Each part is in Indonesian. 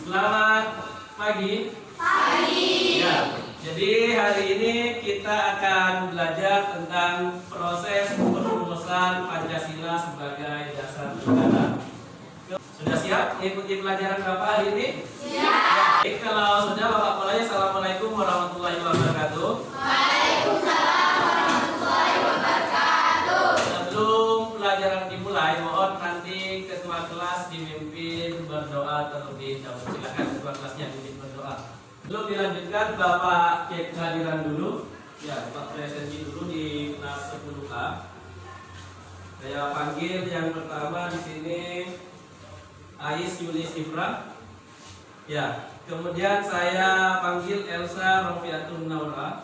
Selamat pagi. Pagi. Ya, jadi hari ini kita akan belajar tentang proses perumusan Pancasila sebagai dasar negara. Sudah siap mengikuti pelajaran Bapak hari ini? Siap. Jadi, kalau sudah Bapak mulai, Assalamualaikum warahmatullahi wabarakatuh. Waalaikumsalam warahmatullahi wabarakatuh. Sebelum pelajaran dimulai, mohon nanti ketua kelas dipimpin berdoa terlebih dahulu. Silakan ketua kelasnya dipimpin berdoa. Belum dilanjutkan, Bapak cek kehadiran dulu. Ya, Bapak presentasi dulu di kelas 10A. Saya panggil yang pertama di sini Ais Yulis Ifrah. Ya, kemudian saya panggil Elsa Rofiatun Naura.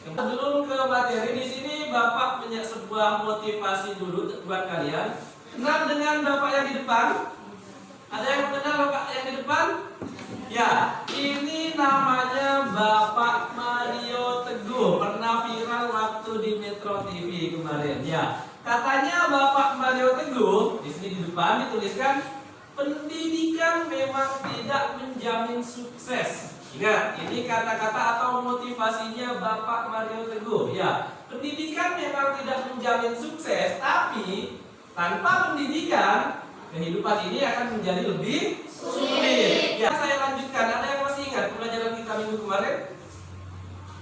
Sebelum ke materi, di sini Bapak punya sebuah motivasi dulu buat kalian. Kenal dengan Bapak yang di depan? Ada yang mengenal Bapak yang di depan? Ya, ini namanya Bapak Mario Teguh. Pernah viral waktu di Metro TV kemarin. Ya, katanya Bapak Mario Teguh di sini di depan dituliskan, pendidikan memang tidak menjamin sukses. Ingat, ini kata-kata atau motivasinya Bapak Mario Teguh. Ya, pendidikan memang tidak menjamin sukses, tapi tanpa pendidikan kehidupan ini akan menjadi lebih sulit. Ya, saya lanjutkan. Ada yang masih ingat pelajaran kita minggu kemarin?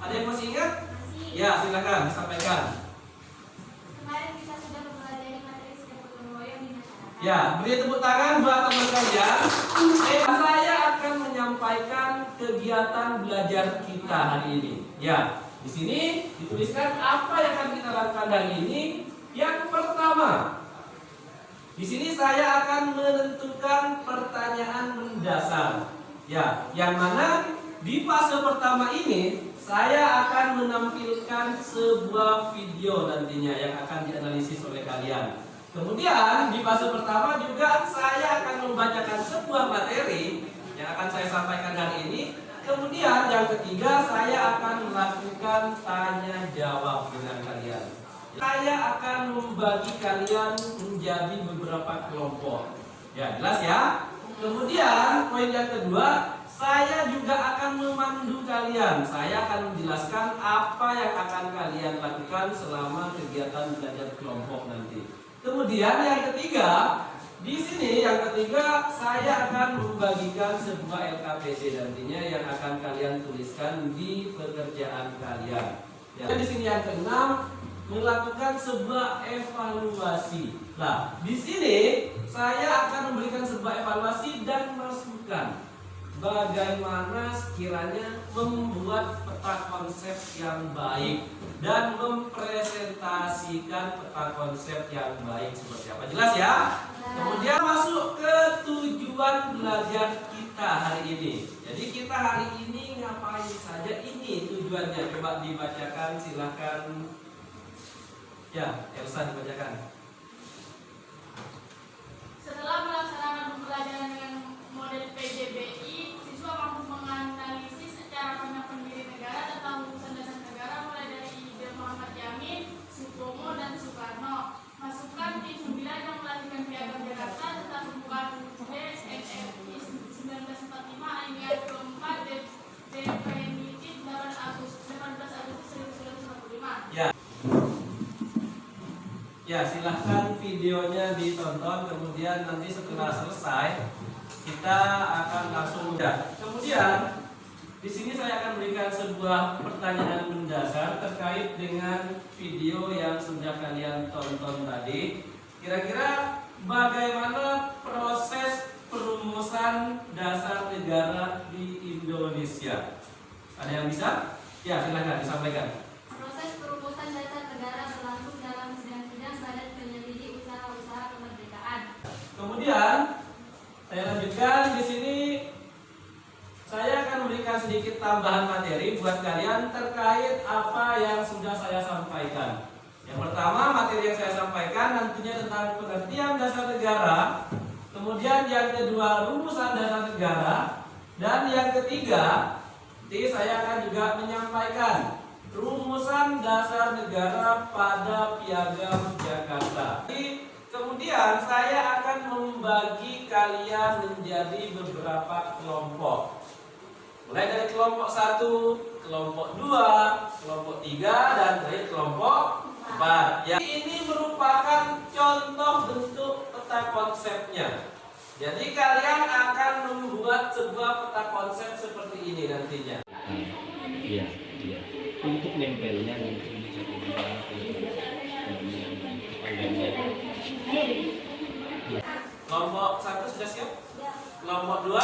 Ada yang masih ingat? Ya, silakan sampaikan. Kemarin kita sudah mempelajari materi sikap gotong royong di masyarakat. Ya, beri tepuk tangan buat teman sekalian. Saya akan menyampaikan kegiatan belajar kita hari ini. Ya, di sini dituliskan apa yang akan kita lakukan hari ini. Yang pertama, di sini saya akan menentukan pertanyaan mendasar. Ya, yang mana di fase pertama ini saya akan menampilkan sebuah video nantinya yang akan dianalisis oleh kalian. Kemudian di fase pertama juga saya akan membacakan sebuah materi yang akan saya sampaikan hari ini. Kemudian yang ketiga saya akan melakukan tanya jawab dengan kalian. Saya akan membagi kalian menjadi beberapa kelompok. Ya, jelas ya? Kemudian poin yang kedua, saya juga akan memandu kalian. Saya akan menjelaskan apa yang akan kalian lakukan selama kegiatan belajar kelompok nanti. Kemudian yang ketiga, di sini yang ketiga saya akan membagikan sebuah LKPD nantinya yang akan kalian tuliskan di pekerjaan kalian. Ya, di sini yang keenam, melakukan sebuah evaluasi. Nah, di sini saya akan memberikan sebuah evaluasi dan masukan bagaimana sekiranya membuat peta konsep yang baik dan mempresentasikan peta konsep yang baik seperti apa. Jelas ya? Kemudian masuk ke tujuan belajar kita hari ini. Jadi kita hari ini ngapain saja, ini tujuannya. Coba dibacakan, silahkan. Ya, Elsa dibacakan. Setelah melaksanakan pembelajaran dengan model PJBI, siswa mampu menganalisis secara pandang pendiri negara tentang urusan dasar negara mulai dari ide Muhammad Yamin, Sutomo, dan Soekarno. Masukan di 9 yang melahirkan Piagam Jakarta tentang pembukaan UUD NRI 1945 ayat keempat definitif 18 Agustus 1945. Ya. Ya, silahkan videonya ditonton. Kemudian nanti setelah selesai kita akan langsung udah. Kemudian di sini saya akan berikan sebuah pertanyaan mendasar terkait dengan video yang sudah kalian tonton tadi. Kira-kira bagaimana proses perumusan dasar negara di Indonesia? Ada yang bisa? Ya, silahkan disampaikan. Proses perumusan dasar negara berlangsung dalam sidang-sidang Badan Penyelidik Usaha-usaha Kemerdekaan. Kemudian saya lanjutkan di sini. Saya akan memberikan sedikit tambahan materi buat kalian terkait apa yang sudah saya sampaikan. Yang pertama, materi yang saya sampaikan nantinya tentang pengertian dasar negara. Kemudian yang kedua, rumusan dasar negara. Dan yang ketiga, nanti saya akan juga menyampaikan rumusan dasar negara pada Piagam Jakarta. Jadi Kemudian saya akan membagi kalian menjadi beberapa kelompok. Mulai dari kelompok 1, kelompok 2, kelompok 3, dan dari kelompok 4. Ya, ini merupakan contoh bentuk peta konsepnya. Jadi kalian akan membuat sebuah peta konsep seperti ini nantinya. Iya, iya. Untuk nempelnya nanti bisa Kelompok 1 sudah siap? Kelompok 2?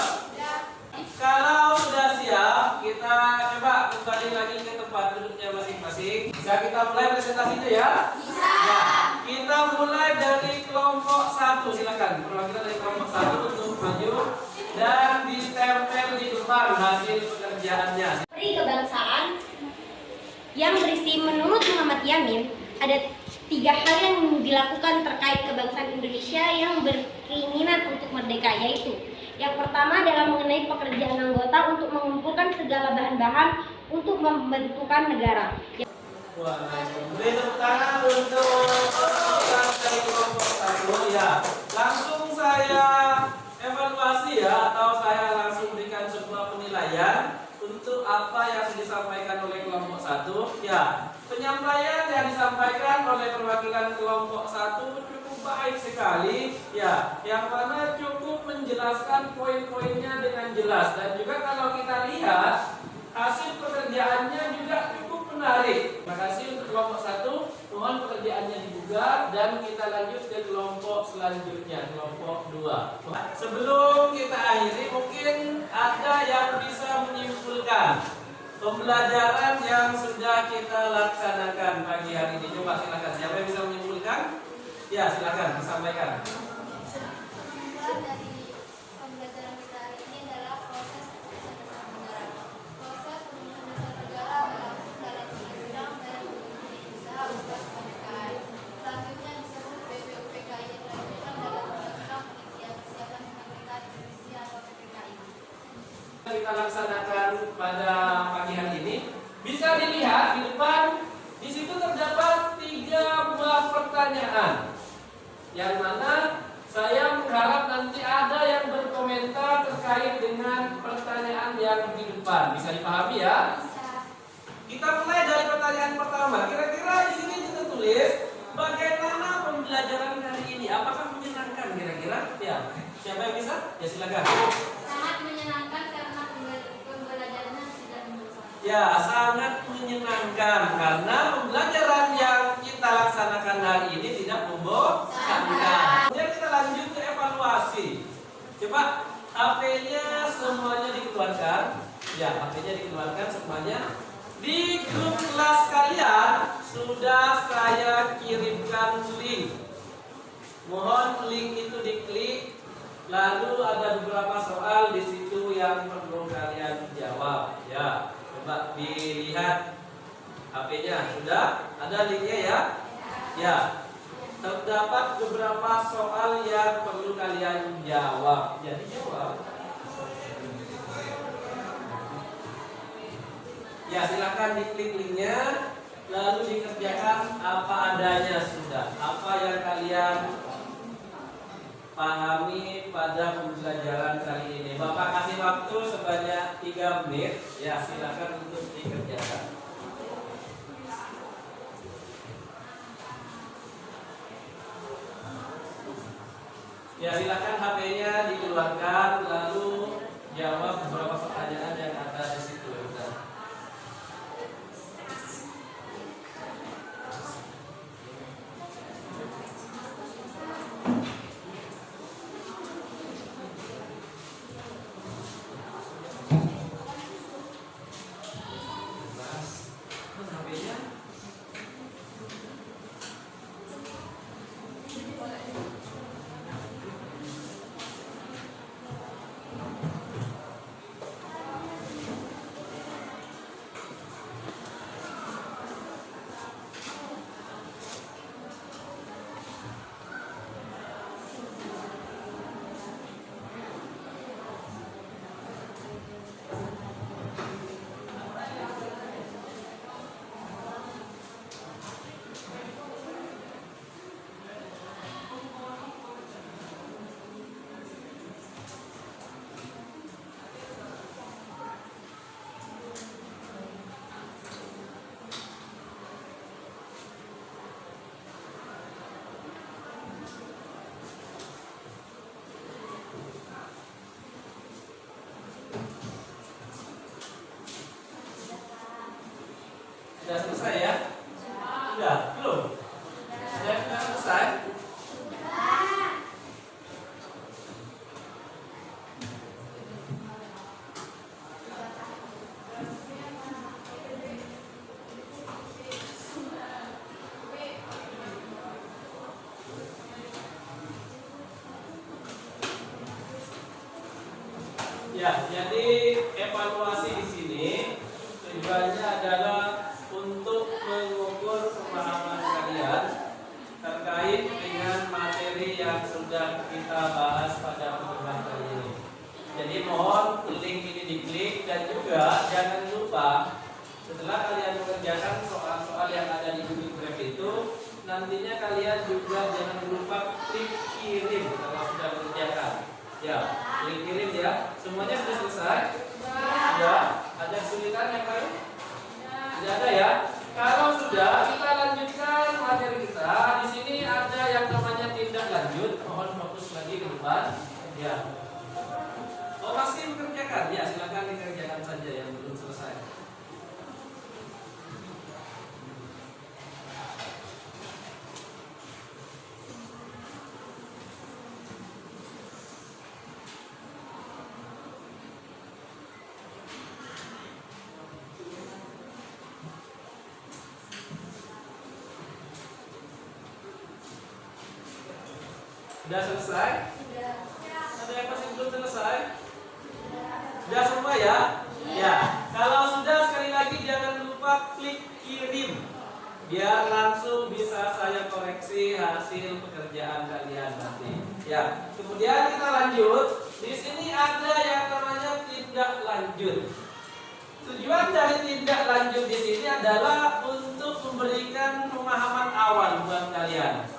Kalau sudah siap, kita coba kembali lagi ke tempat duduknya masing-masing. Bisa kita mulai presentasinya ya? Bisa. Ya, kita mulai dari kelompok 1. Silakan perwakilan dari kelompok 1 untuk maju dan ditempel di depan hasil pekerjaannya. Peri kebangsaan yang berisi menurut Muhammad Yamin ada 3 hal yang dilakukan terkait kebangsaan Indonesia yang berkeinginan untuk merdeka, yaitu yang pertama adalah mengenai pekerjaan anggota untuk mengumpulkan segala bahan-bahan untuk membentukkan negara. Wah, beri tepuk tangan untuk orang dari kelompok 1 ya. Langsung saya evaluasi ya, atau saya langsung berikan sebuah penilaian untuk apa yang sudah disampaikan oleh kelompok 1 ya. Penyampaian yang disampaikan oleh perwakilan kelompok 1 cukup baik sekali ya, yang mana cukup menjelaskan poin-poinnya dengan jelas, dan juga kalau kita lihat hasil pekerjaannya juga cukup menarik. Terima kasih untuk kelompok 1, mohon pekerjaannya dibuka dan kita lanjut ke kelompok selanjutnya, kelompok 2. Sebelum kita akhiri, mungkin ada yang bisa menyimpulkan pembelajaran yang sudah kita laksanakan pagi hari ini. Coba silakan, siapa yang bisa menyimpulkan? Ya, silakan disampaikan. Kesimpulan dari pembelajaran kita hari ini adalah proses penyusunan dasar negara. Proses penyusunan dasar negara berlangsung dalam undang-undang dan usaha untuk kemerdekaan. Selanjutnya disebut BPUPKI yang dilakukan dalam undang-undang penelitian persiapan kemerdekaan Indonesia atau PPKI. Kita laksanakan pada pagi hari ini, bisa dilihat di depan, di situ terdapat 3 buah pertanyaan, yang mana saya mengharap nanti ada yang berkomentar terkait dengan pertanyaan yang di depan. Bisa dipahami ya? Kita mulai dari pertanyaan pertama. Kira-kira di sini tertulis bagaimana pembelajaran hari ini? Apakah menyenangkan kira-kira? Ya. Siapa yang bisa? Ya silakan. Sangat menyenangkan karena pembelajarannya tidak membosankan. Ya, sangat menyenangkan karena pembelajaran yang kita laksanakan hari ini tidak membosankan. Kemudian kita lanjut ke evaluasi. Coba HP-nya semuanya dikeluarkan. Ya, HP-nya dikeluarkan semuanya. Di grup kelas kalian sudah saya kirimkan link. Mohon link itu diklik. Lalu ada beberapa soal di situ yang perlu kalian jawab. Ya, coba dilihat HP-nya. Sudah ada linknya ya? Ya. Terdapat beberapa soal yang perlu kalian jawab. Jadi jawab. Ya, silakan diklik linknya, lalu dikerjakan apa adanya sudah. Apa yang kalian pahami pada pembelajaran kali ini. Bapak kasih waktu sebanyak 3 menit. Ya, silakan untuk dikerjakan. Ya, silakan HP-nya dikeluarkan, lalu jawab beberapa pertanyaan yang ada di situ. Sudah selesai ya? Sudah? Belum? Sudah selesai? Ya, jadi evaluasi di sini tujuannya adalah untuk mengukur pemahaman kalian terkait dengan materi yang sudah kita bahas pada pertemuan kali ini. Jadi mohon link ini diklik dan juga jangan lupa setelah kalian mengerjakan soal-soal yang ada di Google Drive itu, nantinya kalian juga jangan lupa klik kirim kalau sudah mengerjakan. Ya, klik kirim ya. Semuanya sudah selesai? Sudah. Ada kesulitan yang lain? Tidak ada ya. Kalau sudah, kita lanjutkan materi kita. Di sini ada yang namanya tindak lanjut. Mohon fokus lagi ke depan. Ya. Oh, masih mengerjakan? Ya, silakan dikerjakan saja yang belum selesai. Sudah selesai? Sudah. Ada yang masih belum selesai? Sudah semua ya? Ya. Kalau sudah, sekali lagi jangan lupa klik kirim biar langsung bisa saya koreksi hasil pekerjaan kalian nanti. Ya. Kemudian kita lanjut. Di sini ada yang namanya tindak lanjut. Tujuan dari tindak lanjut di sini adalah untuk memberikan pemahaman awal buat kalian.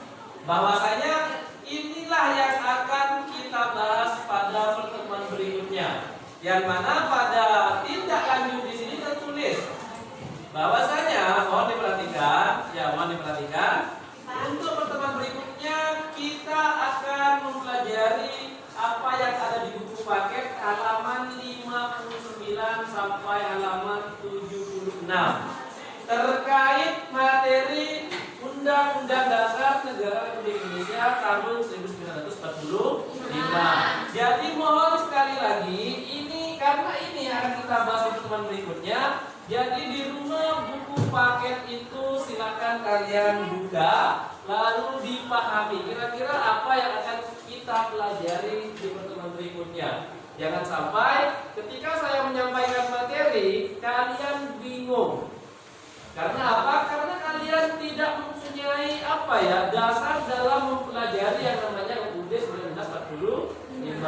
Bahwasanya inilah yang akan kita bahas pada pertemuan berikutnya. Yang mana pada tindak lanjut di sini tertulis bahwasanya mohon diperhatikan, untuk pertemuan berikutnya kita akan mempelajari apa yang ada di buku paket halaman 59 sampai halaman 76 terkait materi Undang-Undang Dasar Negara Republik Indonesia tahun 1945. Jadi mohon sekali lagi, ini karena ini akan kita bahas di pertemuan berikutnya. Jadi di rumah buku paket itu silakan kalian buka, lalu dipahami kira-kira apa yang akan kita pelajari di pertemuan berikutnya. Jangan sampai ketika saya menyampaikan materi kalian bingung. Karena apa? Karena kalian tidak mempunyai dasar dalam mempelajari yang namanya UUD 1945.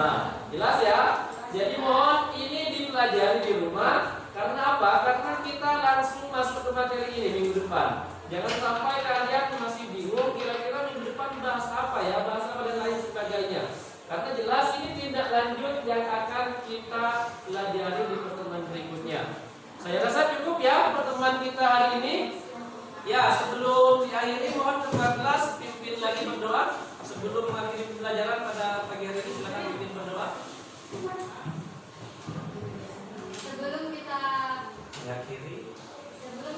Jelas ya? Jadi mohon ini dipelajari di rumah. Karena apa? Karena kita langsung masuk ke materi ini minggu depan. Jangan sampai kalian masih bingung kira-kira minggu depan bahas apa ya, bahas apa dan lain sebagainya. Karena jelas ini tindak lanjut yang akan kita pelajari di pertemuan berikutnya. Saya rasa cukup ya pertemuan kita hari ini. Ya, sebelum diakhiri mohon ketua kelas pimpin lagi berdoa. Sebelum mengakhiri pembelajaran pada pagi hari ini silakan pimpin berdoa. Sebelum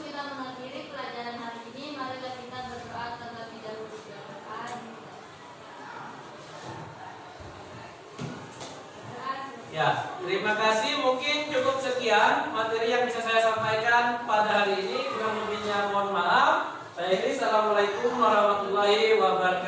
kita mengakhiri pelajaran hari ini, marilah kita berdoa terlebih dahulu. Ya, terima kasih. Mungkin cukup sekian materi yang bisa saya sampaikan pada hari ini. Kurang lebihnya mohon maaf. Saya ini, assalamualaikum warahmatullahi wabarakatuh.